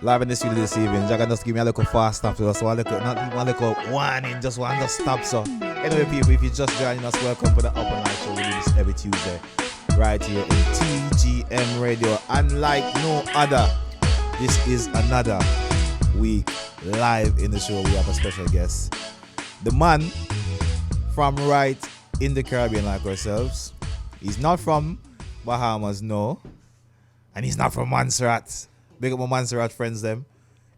Live in the studio this evening. Jack just give me a little fast stop to us. So not even a little warning, just one just stop. So anyway, people, if you're just joining us, welcome to the UpnLive show. We do this every Tuesday right here in TGM Radio. Unlike no other, this is another week live in the show. We have a special guest, the man from right in the Caribbean like ourselves. He's not from Bahamas, no, and he's not from Montserrat. Big up my Montserrat friends them.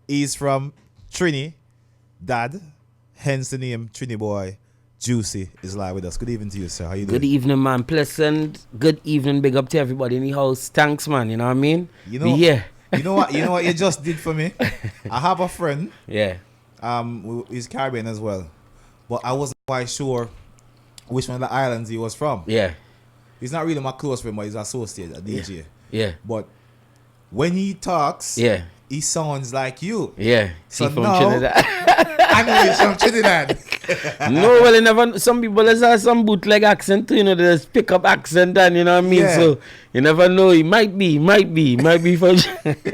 He's from Trinidad, hence the name Triniboi Joocie is live with us. Good evening to you, sir. How you doing? Good evening, man. Pleasant. Good evening. Big up to everybody in the house. Thanks, man. You know what I mean? You know, yeah. You know what you just did for me? I have a friend. Yeah. He's Caribbean as well, but I wasn't quite sure which one of the islands he was from. Yeah. He's not really my close friend, but he's an associate, a DJ. Yeah. But when he talks, yeah, he sounds like you. Yeah. So from now, Trinidad. I know he's from Trinidad. No, well, you never. Some people have some bootleg accent too. You know, they just pick up accent and you know what I mean. Yeah. So you never know. He might be from. But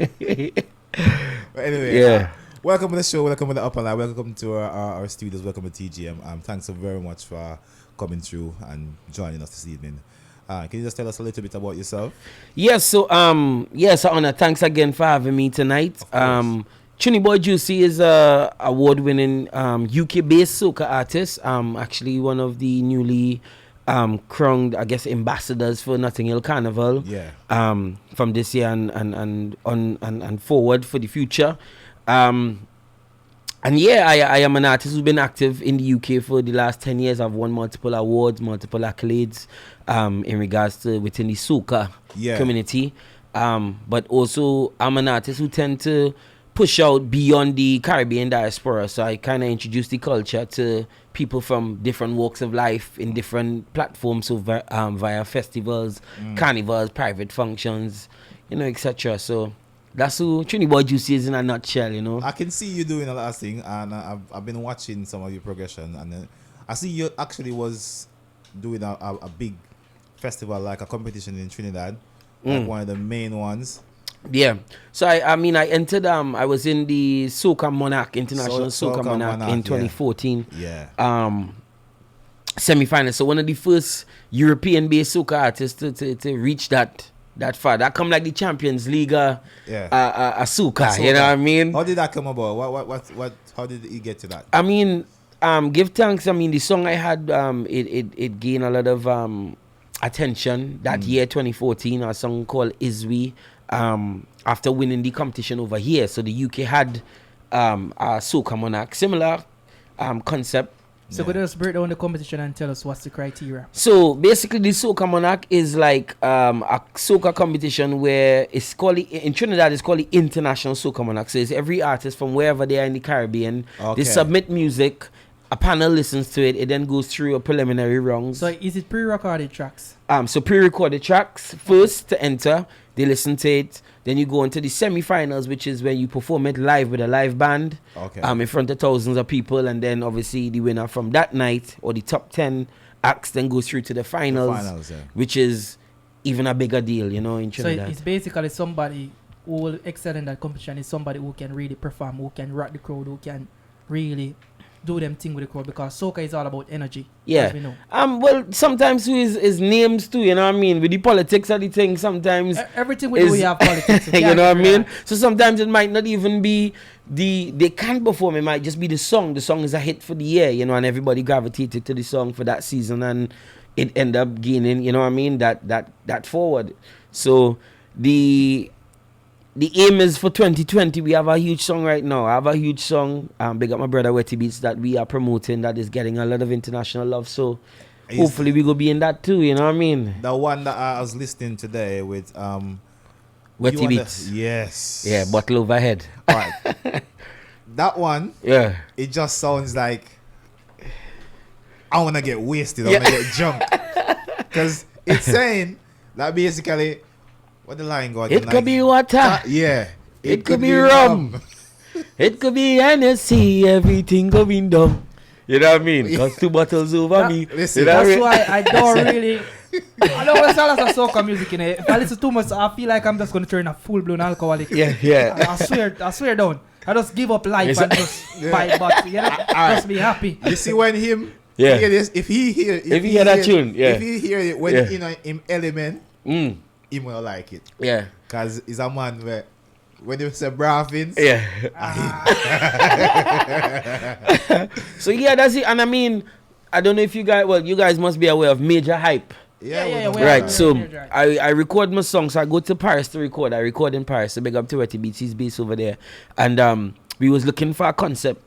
anyway, yeah. Welcome to the show. Welcome to the UpnLive. Welcome to our studios. Welcome to TGM. Thanks so very much for coming through and joining us this evening. Can you just tell us a little bit about yourself? Yes, so yes, Honor, thanks again for having me tonight. Triniboi Joocie is a award-winning UK-based soca artist. Actually one of the newly crowned, I guess, ambassadors for Notting Hill Carnival. Yeah. From this year and forward for the future. And yeah, I am an artist who's been active in the UK for the last 10 years. I've won multiple awards, multiple accolades in regards to within the soca community. But also, I'm an artist who tend to push out beyond the Caribbean diaspora. So I kind of introduce the culture to people from different walks of life in different platforms, so via festivals, carnivals, private functions, you know, etc. So that's who Triniboi Joocie is in a nutshell, you know. I can see you doing a lot of things, and I've been watching some of your progression, and I see you actually was doing a big festival, like a competition in Trinidad, like one of the main ones. Yeah. So I mean I entered I was in the Soca Monarch International Soca Monarch in 2014. Yeah. Semi-final. So one of the first European-based soca artists to reach that far. That come like the Champions League a soca, you know what I mean? How did that come about? What how did you get to that? I mean, give thanks. I mean, the song I had it gained a lot of attention that year 2014, a song called Is We. After winning the competition over here. So the UK had a Soca Monarch, similar concept. So could you just break down the competition and tell us what's the criteria? So basically the Soca Monarch is like a soca competition where it's called, in Trinidad it's called the International Soca Monarch. So it's every artist from wherever they are in the Caribbean. Okay. They submit music, a panel listens to it, it then goes through a preliminary rounds. So is it pre-recorded tracks? So pre-recorded tracks first to enter, they listen to it, then you go into the semi-finals, which is when you perform it live with a live band, in front of thousands of people, and then obviously the winner from that night, or the top 10 acts, then goes through to the finals, which is even a bigger deal, you know, in Trinidad. So it's basically somebody who will excel in that competition is somebody who can really perform, who can rock the crowd, who can really do them thing with the crowd, because soca is all about energy. Yeah. As we know. Well, sometimes is names too, you know what I mean? With the politics of the thing, sometimes everything we do, we have politics. You know what I mean? So sometimes it might not even be they can't perform. It might just be the song. The song is a hit for the year, you know, and everybody gravitated to the song for that season, and it end up gaining, you know what I mean? That forward. So the aim is for 2020. We have a huge song right now. I have a huge song. Big up my brother Wetty Beats that we are promoting that is getting a lot of international love. So hopefully we go be in that too. You know what I mean? The one that I was listening today with Wetty Beats. Yes. Yeah, bottle overhead. Right. That one. Yeah. It just sounds like I wanna get wasted. I wanna get drunk. Because it's saying that basically. What the line go? It could be water. Yeah. It could be rum. It could be Hennessy. Everything going down. You know what I mean? Because 2 bottles over me. Listen, that's why I don't really I don't want to listen to soca music in it. If I listen too much, I feel like I'm just going to turn a full-blown alcoholic. Yeah. I swear down. I just give up life and just buy but just be happy. You see when him Yeah. hear this, if he hear that tune, if he hear it when you know him element, he will like it. Yeah. Cause he's a man where when you say braffins, So yeah, that's it. And I mean, I don't know if you guys must be aware of Major Hype. Yeah. Right, so I record my songs. So I go to Paris to record. I record in Paris. So big up to Retty Beats. He's based over there. And we was looking for a concept.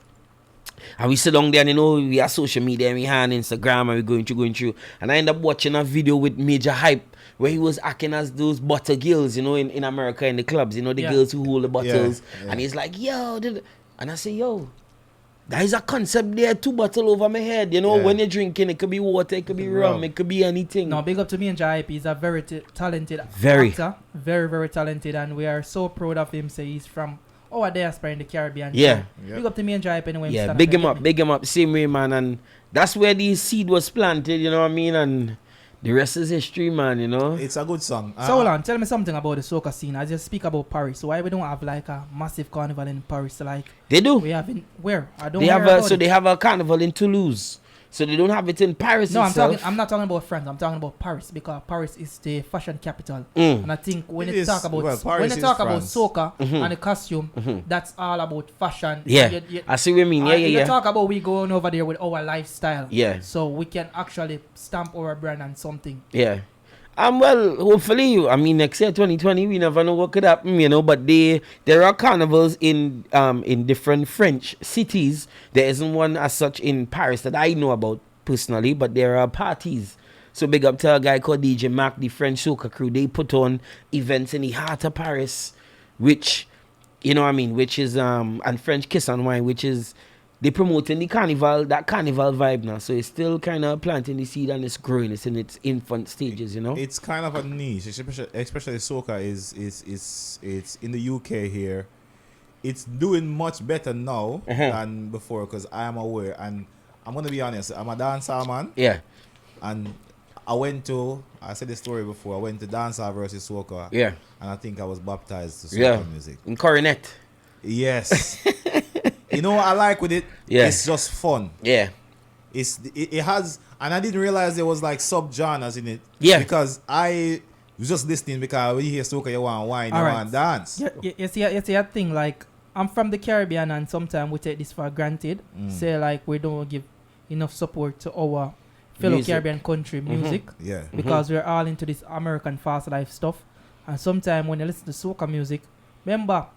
And we sit down there and, you know, we have social media and we have Instagram and we going through. And I end up watching a video with Major Hype where he was acting as those butter girls, you know, in America in the clubs, you know, the girls who hold the bottles. Yeah. And he's like, yo, and I say, yo, there is a concept there, 2 bottles over my head, you know, when you're drinking, it could be water, it could be rum, it could be anything. No, big up to me and Hype. He's a very talented actor, very, very talented, and we are so proud of him. So he's from our diaspora in the Caribbean. Yeah. Big up to me and Hype anyway. Yeah, big him up, same way, man. And that's where the seed was planted, you know what I mean? And the rest is history, man, you know? It's a good song. So hold on, tell me something about the soca scene. I just speak about Paris. So why we don't have like a massive carnival in Paris? Like they do. We have in where? I don't. They have a carnival in Toulouse. So they don't have it in Paris. No, itself. I'm not talking about France. I'm talking about Paris because Paris is the fashion capital. And I think when you talk about soca and the costume, that's all about fashion. Yeah, I see what you mean. You talk about we going over there with our lifestyle. Yeah. So we can actually stamp our brand on something. Yeah. Well, hopefully, I mean, next year, 2020, we never know what could happen, you know, but there are carnivals in different French cities. There isn't one as such in Paris that I know about personally, but there are parties. So big up to a guy called DJ Mac, the French soca crew. They put on events in the heart of Paris, which, you know what I mean, which is, and French Kiss and Wine, which is, they promoting the carnival, that carnival vibe now. So it's still kind of planting the seed and it's growing. It's in its infant stages, you know. It's kind of a niche, especially soca is it's in the UK here. It's doing much better now than before because I am aware. And I'm gonna be honest, I'm a dancer man. Yeah. And I said the story before. I went to dancehall versus soca. Yeah. And I think I was baptized to soca music. In Coronet. Yes. You know what I like with it? Yeah. It's just fun. Yeah. It has, and I didn't realize there was like sub-genres in it. Yeah. Because I was just listening because when you hear soca, you want wine, you want dance. You see a thing like, I'm from the Caribbean and sometimes we take this for granted. Say like we don't give enough support to our fellow Caribbean country music. Yeah. Because we're all into this American fast life stuff. And sometimes when you listen to soca music, remember,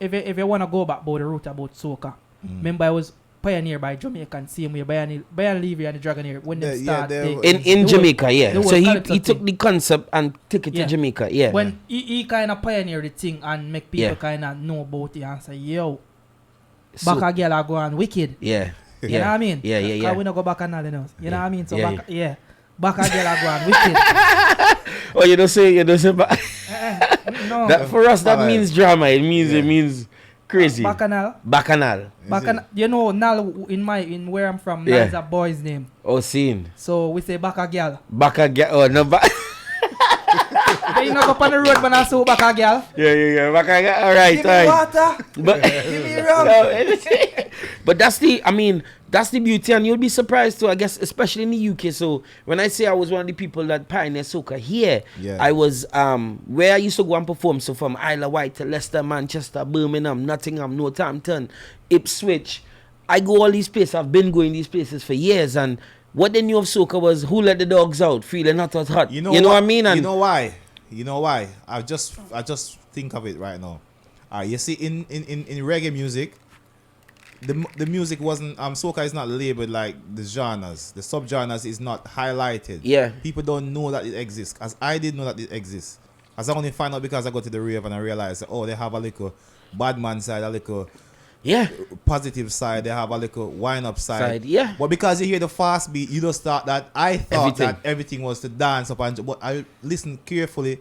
if you want to go back about the root about soca, remember I was pioneered by Jamaican, same way, Brian Levy and the Dragonair, when they start. In Jamaica, yeah. So he took the concept and took it to Jamaica, yeah. When he kind of pioneered the thing and make people kind of know about it and say, yo, back a girl are going wicked. Yeah. You know what I mean? Yeah. Because we don't go back and all, you know what I mean? So back a girl are going wicked. Oh, you don't say no. That for us that means drama. It means crazy. Bacchanal. You know, Nal in where I'm from, Nal is a boy's name. Oh, scene. So we say Baka girl. Oh no, You know go on the road when I saw Baka girl. Yeah. Baka girl. All right. Give me water. But give me rum. But that's the beauty, and you'll be surprised too, I guess, especially in the UK. So when I say I was one of the people that pioneered soca here, I was where I used to go and perform. So from Isle of Wight to Leicester, Manchester, Birmingham, Nottingham, Northampton, Ipswich, I go all these places. I've been going these places for years, and what they knew of soca was who let the dogs out, feeling hot. You know what I mean? And you know why? I just think of it right now. You see, in reggae music, the music wasn't soca is not labeled like the genres. The sub-genres is not highlighted. Yeah. People don't know that it exists. As I didn't know that it exists. As I only find out because I go to the rave and I realized that, they have a little bad man side, a little positive side, they have a little wind up side. Yeah. But because you hear the fast beat, you just thought that I thought that everything was to dance up and but I listened carefully.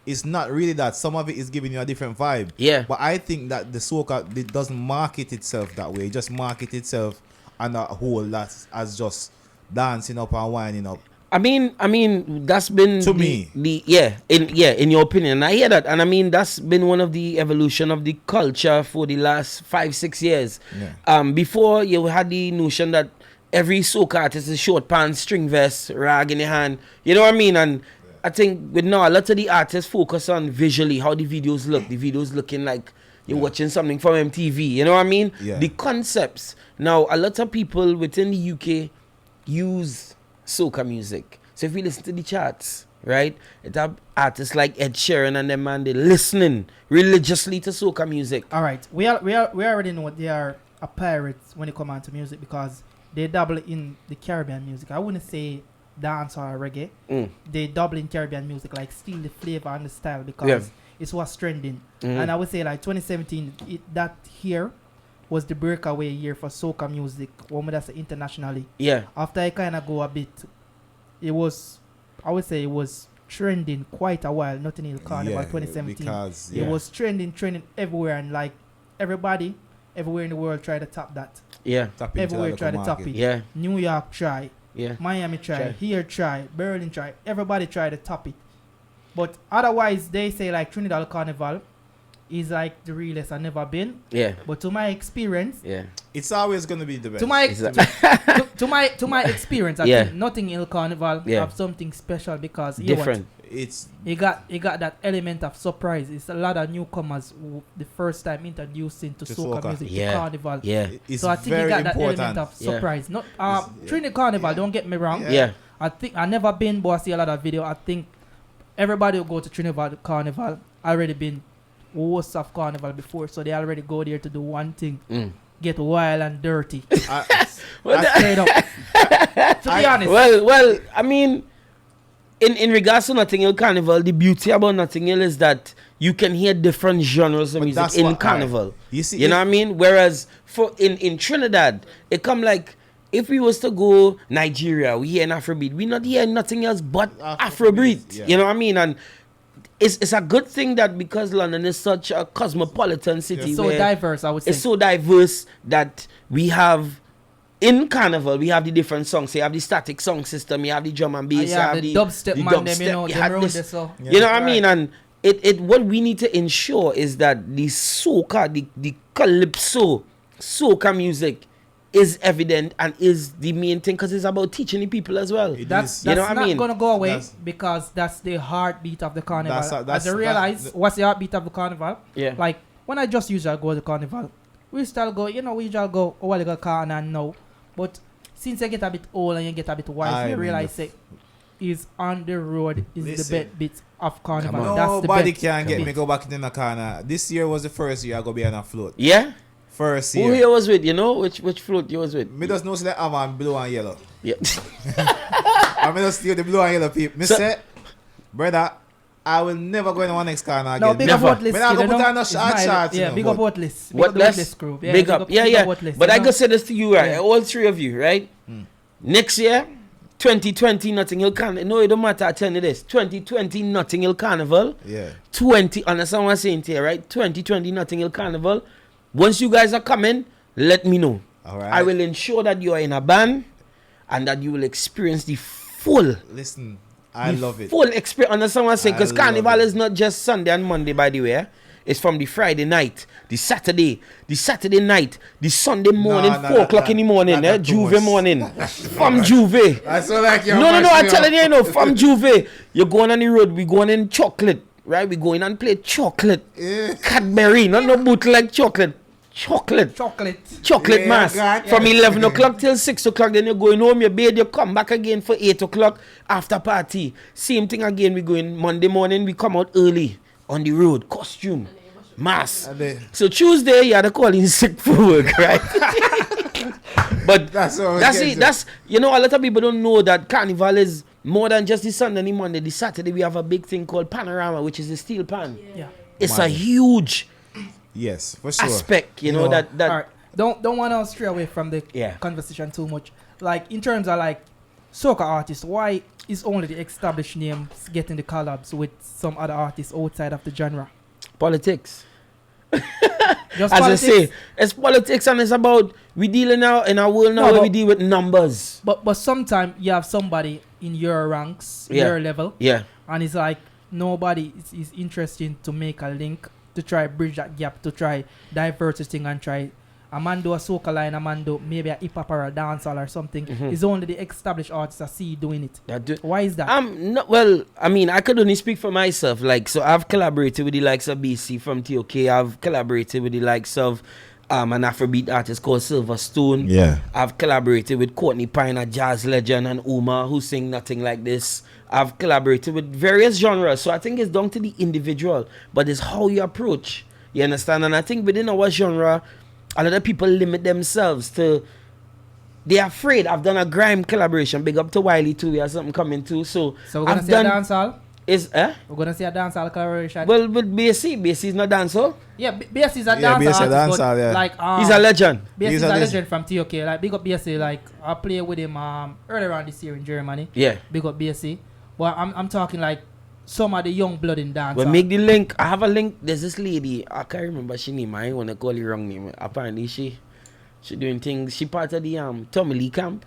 It's not really that. Some of it is giving you a different vibe. Yeah. But I think that the soca it doesn't market itself that way. It just market itself on a whole that as just dancing up and winding up. I mean, that's been to me. In your opinion, I hear that, and I mean that's been one of the evolution of the culture for the last 5-6 years. Yeah. Before you had the notion that every soca artist is short pants, string vest, rag in your hand. You know what I mean? And I think with now a lot of the artists focus on visually how the videos look. The videos looking like you're watching something from MTV. You know what I mean? Yeah. The concepts. Now a lot of people within the UK use soca music. So if you listen to the charts, right, it have artists like Ed Sheeran and them, man, they're listening religiously to soca music. All right, we already know they are a pirates when it comes on to music because they double in the Caribbean music. I wouldn't say dance or reggae. They double in Caribbean music, like steal the flavor and the style because it's what's trending. And I would say like 2017, that here was the breakaway year for soca music, when that's internationally. Yeah. After I kind of go a bit, I would say it was trending quite a while, not in the Carnival 2017. Because, it was trending everywhere, and like everybody, everywhere in the world tried to top that. Yeah. Everywhere tried to top it. Yeah. New York try. Yeah. Miami try. Here try. Berlin try. Everybody tried to top it. But otherwise, they say like Trinidad Carnival is like the realest I've never been. Yeah. But to my experience, it's always gonna be the best. To my experience, I think Notting Hill Carnival have something special because different. You got that element of surprise. It's a lot of newcomers who the first time introducing to soca music to Carnival. Yeah. So I think you got that element of surprise. Not Trinidad Carnival. Don't get me wrong. Yeah. I think I never been, but I see a lot of video. I think everybody who go to Trinidad Carnival already been hosts of Carnival before, so they already go there to do one thing: get wild and dirty. Straight up. To be honest. Well, I mean, in regards to Notting Hill Carnival, the beauty about Notting Hill is that you can hear different genres of music in Carnival. You know what I mean? Whereas for in Trinidad, it come like, if we was to go Nigeria, we hear an Afrobeat. We not hear nothing else but Afrobeat. Yeah. You know what I mean? And it's a good thing that because London is such a cosmopolitan city, so diverse, I would say. It's so diverse that we have in Carnival we have the different songs. So you have the static song system, you have the drum and bass, you have the dubstep man, them, you know, you have this, so. you know what I mean? And it what we need to ensure is that the soca, the calypso soca music is evident and is the main thing because it's about teaching the people as well. That's you know what I mean? Not gonna go away because that's the heartbeat of the Carnival. As I realize what's the heartbeat of the Carnival. Yeah. Like when I just usually go to the Carnival, we usually go a while ago car and now. But since you get a bit old and you get a bit wise, you realize it is on the road is the best bit of Carnival. That's Nobody can get me go back in the corner. This year was the first year I go be on a float. Yeah. First year. Who here was with? You know which float you was with? Me just know say that I'm blue and yellow. Yeah. I me just steal the blue and yellow people. Me say, brother, I will never go in one next corner again. No, big up Boatless. Me not go put on a shot. Yeah, big up Boatless. Boatless group. Yeah, big up. Yeah. But I gotta say this to you, right? All three of you, right? Next year, 2020 Notting Hill Carnival. No, it don't matter. I tell you this. 2020 Notting Hill Carnival. Yeah. Understand what I'm saying to you, right? 2020 Notting Hill Carnival. Once you guys are coming, let me know. All right. I will ensure that you are in a band and that you will experience the full. Listen, I love it. Full experience. Understand what I'm saying? Because Carnival is not just Sunday and Monday, by the way. Eh? It's from the Friday night, the Saturday night, the Sunday morning, 4 o'clock in the morning, Juve morning. From Juve. I saw like you. No, I'm telling you, from Juve. You're going on the road, we're going in chocolate. Right, we go in and play chocolate. Cadbury, not no bootleg chocolate. Chocolate mass. From 11 o'clock till 6 o'clock, then you're going home, you bathe, you come back again for 8 o'clock after party. Same thing again, we go in Monday morning, we come out early on the road, costume, mass. So Tuesday, you had to call in sick for work, right? But that's it. That's, you know, a lot of people don't know that Carnival is more than just the Sunday and the Monday. The Saturday we have a big thing called Panorama, which is the steel pan. Yeah. It's a huge for sure aspect, you know that all right. Don't want to stray away from the conversation too much. Like in terms of like soca artists, why is only the established names getting the collabs with some other artists outside of the genre? Politics. Just As politics. I say, it's politics and it's about we dealing now in our world now where we deal with numbers. But sometimes you have somebody in your ranks, your level, and it's like nobody is interested to make a link to try bridge that gap, to try divert this thing and try a man do a soca line, a man do maybe a hip hop or a dancehall or something. It's only the established artists I see doing it. Why is that? Well, I mean, I could only speak for myself. Like, so I've collaborated with the likes of BC from TOK. I've collaborated with the likes of an Afrobeat artist called Silverstone. Yeah. I've collaborated with Courtney Pine, a jazz legend, and Uma, who sing Nothing Like This. I've collaborated with various genres. So I think it's down to the individual, but it's how you approach. You understand? And I think within our genre, a lot of people limit themselves to, they're afraid. I've done a grime collaboration. Big up to Wiley too. We have something coming too. So we're going to see a dancehall? We're going to see a dancehall collaboration? Well, with BSC is not dancehall. Yeah, BSC is a dancehall artist. Yeah. Like, he's a legend. BSC is a legend from TOK. Like, big up BSC. Like, I played with him earlier on this year in Germany. Yeah. Big up BSC. Well, I'm talking like some of the young blood in dance. Well, make the link. I have a link. There's this lady. I can't remember she name. I want to call the wrong name. Apparently, she doing things. She part of the Tommy Lee camp.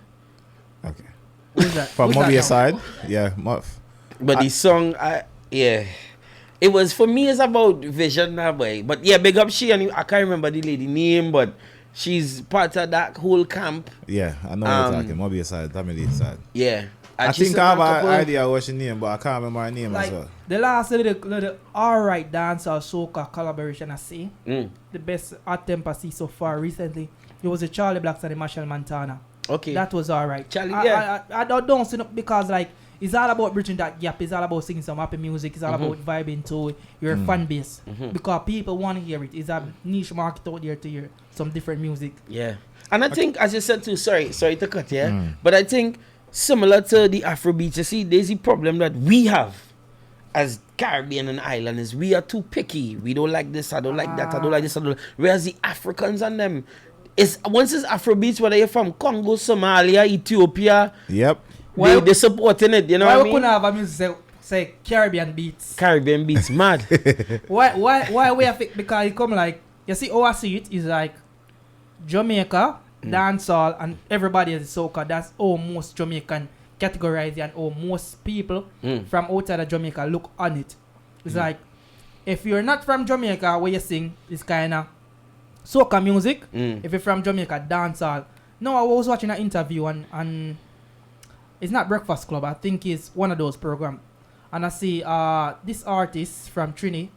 Okay. Who's that? From Mobby side, yeah, Muff. But the song, it was for me. It's about vision that way. But yeah, big up she and I can't remember the lady name, but she's part of that whole camp. Yeah, I know what you're talking. Mobby side, Tommy Lee side. Yeah. I think I have an idea what she name, but I can't remember her name like, as well. The last little alright dancehall soca collaboration I see. The best attempt I see so far recently. It was the Charlie Blacks and the Marshall Montana. Okay. That was alright. Charlie, I don't see no, because like it's all about bridging that gap. It's all about singing some happy music. It's all about vibing to your fan base. Because people want to hear it. It's a niche market out there to hear some different music. Yeah. And I think, as you said too, sorry to cut here, but I think similar to the Afrobeat, you see, there's a problem that we have as Caribbean and islanders. We are too picky. We don't like this, I don't like that, I don't like this, I don't like. Whereas the Africans and them, once it's Afrobeats, whether you're from Congo, Somalia, Ethiopia, they're supporting it, you know what I mean? Why we couldn't have a music say Caribbean beats? Caribbean beats, mad. Why we have it? Because it come like, you see how I see it is like Jamaica, dancehall, and everybody is soca. That's how most Jamaican categorize it, and how most people from outside of Jamaica look on it. It's like, if you're not from Jamaica, where you sing is kind of soca music. If you're from Jamaica, dancehall. No, I was watching an interview and it's not Breakfast Club. I think it's one of those programs. And I see this artist from Trini.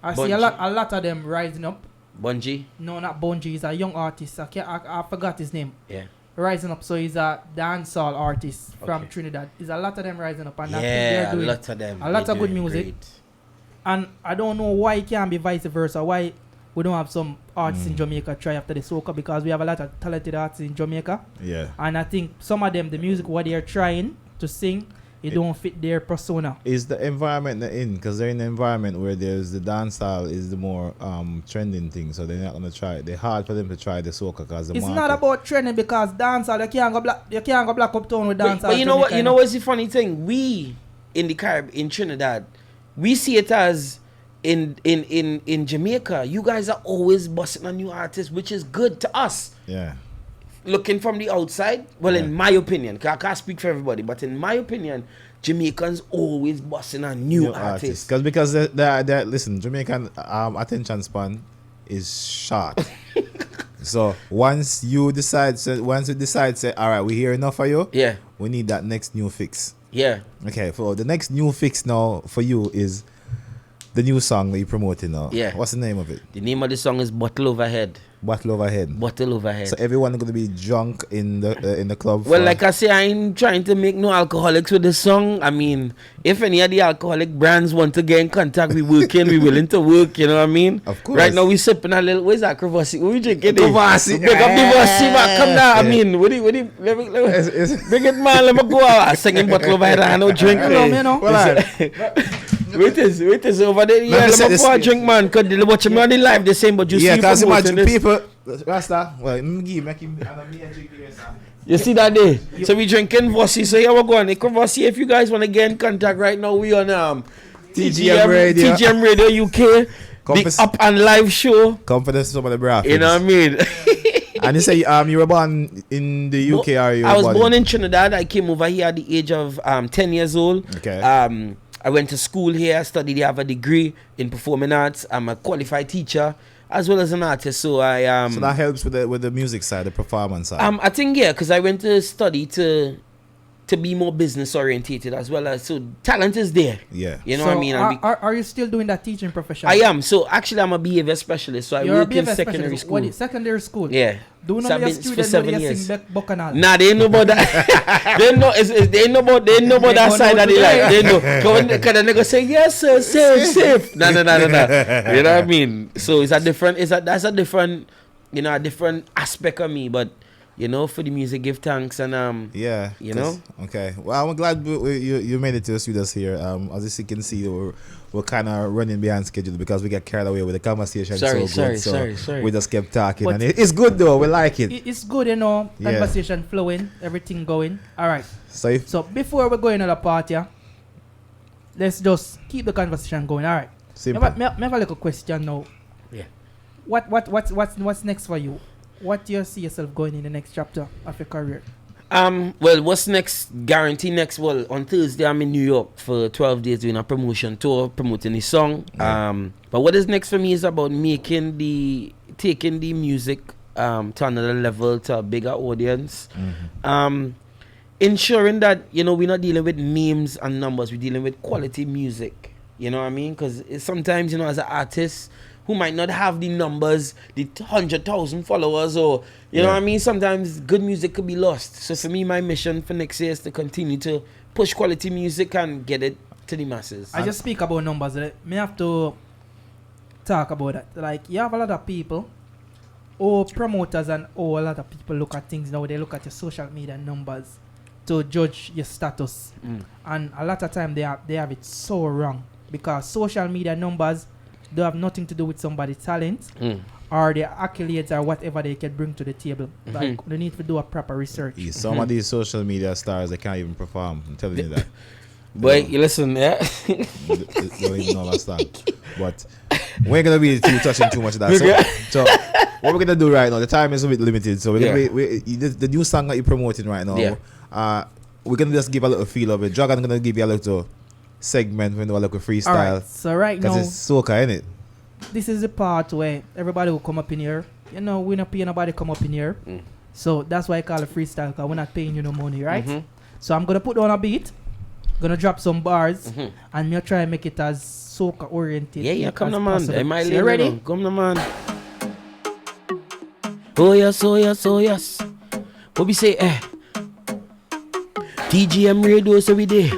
I see a lot of them rising up. Bungie? No, not Bungie. He's a young artist. I forgot his name. Yeah. Rising up. So he's a dancehall artist from Trinidad. There's a lot of them rising up. And I think they're doing a lot of them. A lot of good music. Great. And I don't know why it can't be vice versa. Why we don't have some artists in Jamaica try after the soca, because we have a lot of talented artists in Jamaica. Yeah. And I think some of them, the music what they're trying to sing, it don't fit their persona. Is the environment they're in? Because they're in an environment where there's the dancehall is the more trending thing, so they're not gonna try it. They're hard for them to try the soca because it's not about trending, because dancehall you can't go black uptown with dancehall. But you know what? You know what's the funny thing? We in the Caribbean, in Trinidad, we see it as in Jamaica. You guys are always busting on new artists, which is good to us. Yeah. Looking from the outside, well, in my opinion, I can't speak for everybody, but in my opinion, Jamaicans always busting on new artists. Because they're listen, Jamaican attention span is short. So once you decide, say, all right, we hear enough of you. Yeah. We need that next new fix. Yeah. Okay. So the next new fix now for you is the new song that you're promoting now. Yeah. What's the name of it? The name of the song is Bottle Overhead. Bottle Overhead. Bottle Overhead. So everyone is going to be drunk in the club. Well, like I say, I ain't trying to make no alcoholics with this song. I mean, if any of the alcoholic brands want to get in contact, we working, we willing to work. You know what I mean? Of course. Right now we sipping a little. Where's that Kravasi? What we drinking? Kravasi. Big up the bossy man. Come down. I mean, what do you? Bring it, man. Let me go out singing Bottle Overhead. I no drink. Wait is over there. Yeah, let me go and drink, man. Cause they watch me on the live the same, but you see because imagine people. Rasta, well, make him you see that day? Yeah. So we drinking Vossi. So here we go on. Vossi, if you guys want to get in contact right now, we on TGM Radio UK. The UpnLive show. Confidence some of the brass. You know what I mean? And you say you were born in the UK or you were I was born in Trinidad. I came over here at the age of 10 years old. Okay. I went to school here, studied here, have a degree in performing arts. I'm a qualified teacher as well as an artist. So I so that helps with the music side, the performance side. I think because I went to study to be more business orientated as well as so talent is there. Yeah. You know so what I mean? Are you still doing that teaching profession? I am. So actually I'm a behavior specialist. So I work in secondary school. What is secondary school? Yeah. Do So not I've be a been for student 7 years. Nah, they ain't know about that. they ain't know about that side of the life. They know. Can a nigga say yes sir, safe. No. You know what I mean? So that's a different a different aspect of me, but you know, for the music, give thanks and yeah, you know. Okay, well, I'm glad you made it to the studios here. As you can see, we're kind of running behind schedule because we get carried away with the conversation. Sorry. We just kept talking, but and it's good though. We like it. It's good, you know. Conversation flowing, everything going. All right. So before we go into the party, let's just keep the conversation going. All right. Simple. Me have a little question now. Yeah. What's next for you? What do you see yourself going in the next chapter of your career? Well, what's next? Guarantee next. Well, on Thursday I'm in New York for 12 days doing a promotion tour, promoting the song. Yeah. But what is next for me is about taking the music to another level, to a bigger audience. Mm-hmm. Ensuring that we're not dealing with names and numbers, we're dealing with quality music. You know what I mean? Because sometimes as an artist who might not have the numbers, the 100,000 followers, or you know what I mean. Sometimes good music could be lost. So for me, my mission for next year is to continue to push quality music and get it to the masses. I just speak about numbers. Me have to talk about that. Like you have a lot of people, or promoters, and a lot of people look at things now. They look at your social media numbers to judge your status, and a lot of time they have it so wrong because social media numbers don't have nothing to do with somebody's talent or their accolades or whatever they can bring to the table. Mm-hmm. Like they need to do a proper research. Yeah, some of these social media stars, they can't even perform. I'm telling you that. But you listen, yeah. They don't even understand. But we ain't gonna be touching too much of that. So what we're gonna do right now, the time is a bit limited. So we're gonna the new song that you're promoting right now. We're gonna just give a little feel of it. Dragon's gonna give you a little segment when we do a little freestyle. Alright, so right now, because it's soca, innit? This is the part where everybody will come up in here. We're not paying nobody come up in here. So that's why I call it freestyle, because we're not paying you no money, right? Mm-hmm. So I'm gonna put down a beat, gonna drop some bars, and me try and make it as soca oriented. Yeah, come on, man. Am I ready? Come on, man. Oh yes. What we say, TGM radios every day.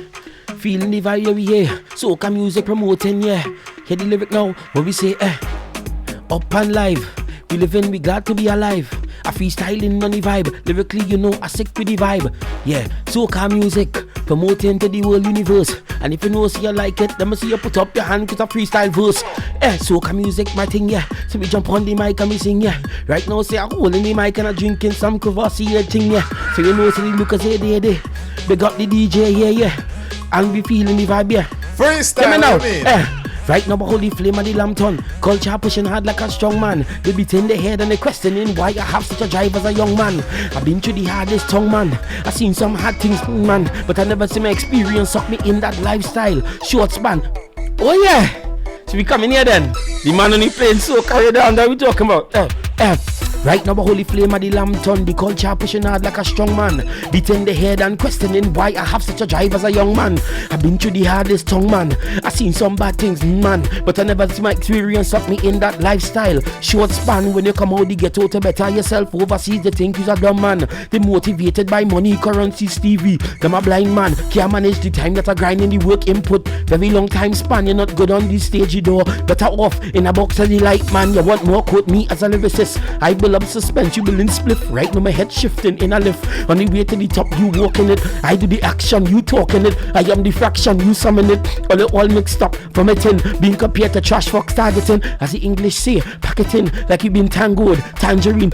Feeling the vibe every year. Soca music promoting, yeah. Hear the lyric now. What we say, UpnLive. We living, we glad to be alive. I freestyling on the vibe. Lyrically, I sick with the vibe. Yeah, soca music promoting to the whole universe. And if you know, see you like it, let me see you put up your hand with a freestyle verse. Soca music, my thing, yeah. So we jump on the mic and we sing, yeah. Right now, say I'm holding the mic and I'm drinking some Courvoisier thing, yeah. So you know, see the look say they. Big up the DJ, yeah. And we feeling the vibe, yeah. Freestyle, now. Right now, holy flame of the lantern. Culture pushing hard like a strong man. They beat in the head and they questioning why I have such a drive as a young man. I've been through the hardest tongue, man. I seen some hard things, man. But I never see my experience suck me in that lifestyle. Short span. Oh yeah. So we coming here then. The man on the plane so carry down that we talking about. Right now, a holy flame of the lantern. The culture pushing hard like a strong man. Beating the head and questioning why I have such a drive as a young man. I've been through the hardest tongue, man. I seen some bad things, man. But I never see my experience suck me in that lifestyle. Short span, when you come out the ghetto to better yourself overseas, they think you're a dumb man. They motivated by money, currency, Stevie. Them a blind man. Can't manage the time that I grind in the work input. Very long time span, you're not good on this stage, you know. Better off in a box of the light, man. You want more, quote me as a lyricist. I will up suspense, you will in spliff. Right now my head shifting in a lift. On the way to the top, you walking it. I do the action, you talking it. I am the fraction, you summon it. All mixed up from it in. Being compared to trash fox targeting. As the English say, pack it in like you been tangoed. Tangerine.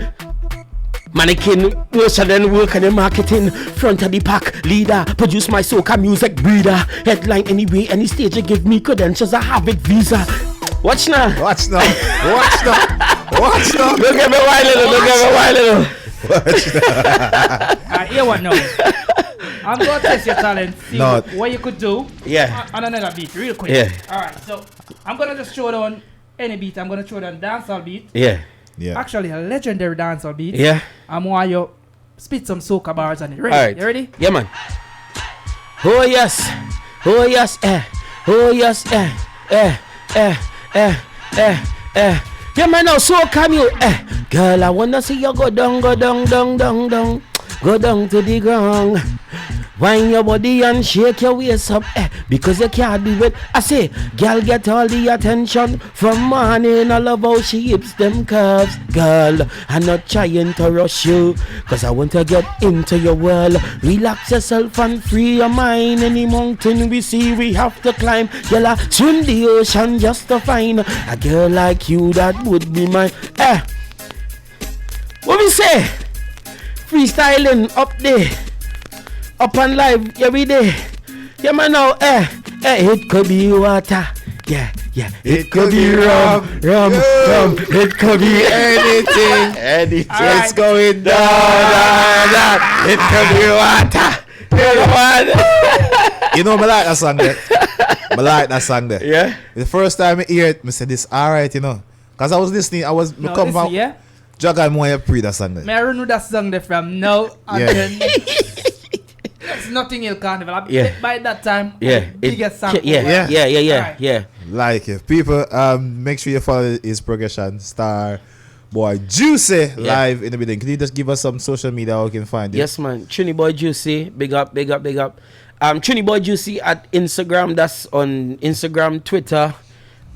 Mannequin, worse than work and the marketing. Front of the pack, leader. Produce my soca music breeder. Headline anyway, any stage you give me credentials, I have it visa. Watch now. Watch now. Watch now. Watch now. Don't get me wild little. Don't get me wild little. Alright, here what now? I'm gonna test your talent, see what you could do. Yeah. On another beat, real quick. Yeah. Alright, so I'm gonna just throw down any beat. I'm gonna throw down dancehall beat. Yeah. Yeah. Actually, a legendary dancehall beat. Yeah. I'm want you spit some soca bars on it. Ready? Alright. You ready? Yeah, man. Oh yes. Oh yes. Oh yes. Yeah, man, now soca me. Girl, I wanna see you go down, go down, down, down, down. Go down to the ground. Wind your body and shake your waist up, because you can't do it. I say, girl, get all the attention from morning. I love how she hips them curves. Girl, I'm not trying to rush you, cause I want to get into your world. Relax yourself and free your mind. Any mountain we see, we have to climb. Girl, I swim the ocean just to find a girl like you that would be mine. What we say? Freestyling up there. UpnLive every day. Yeah, man, now, it could be water. Yeah. It could be rum. It could be anything. Anything. Right. It's going down. It could be water. You know, I like that song there. I like that song there. Yeah. The first time I hear it, I said, this alright, you know. Because I was listening, come from Jog and Moya pre that song there. May I run with that song there from now until there's nothing else carnival. By that time, biggest song. Yeah. Like it. People, make sure you follow his progression. Star Boy Joocie live in the building. Can you just give us some social media how we can find it? Yes, man. Triniboi Joocie. Big up. Triniboi Joocie at Instagram. That's on Instagram, Twitter,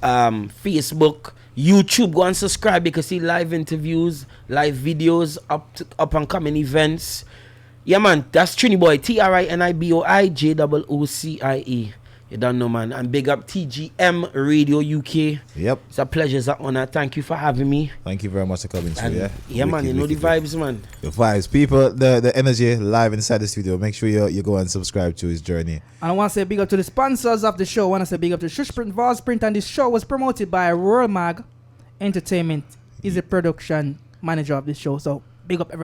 Facebook, YouTube. Go and subscribe because see live interviews, live videos, up and coming events. Yeah, man, that's Triniboi, TRINIBOI JOOCIE. You don't know, man. And big up TGM Radio UK. Yep. It's a pleasure, it's an honor. Thank you for having me. Thank you very much for coming through. Yeah, man, you know the vibes, man. The vibes. People, the energy live inside the studio. Make sure you go and subscribe to his journey. And I want to say big up to the sponsors of the show. I want to say big up to Shushprint, Valsprint, and this show was promoted by World Mag Entertainment. Is the production manager of this show. So big up everyone.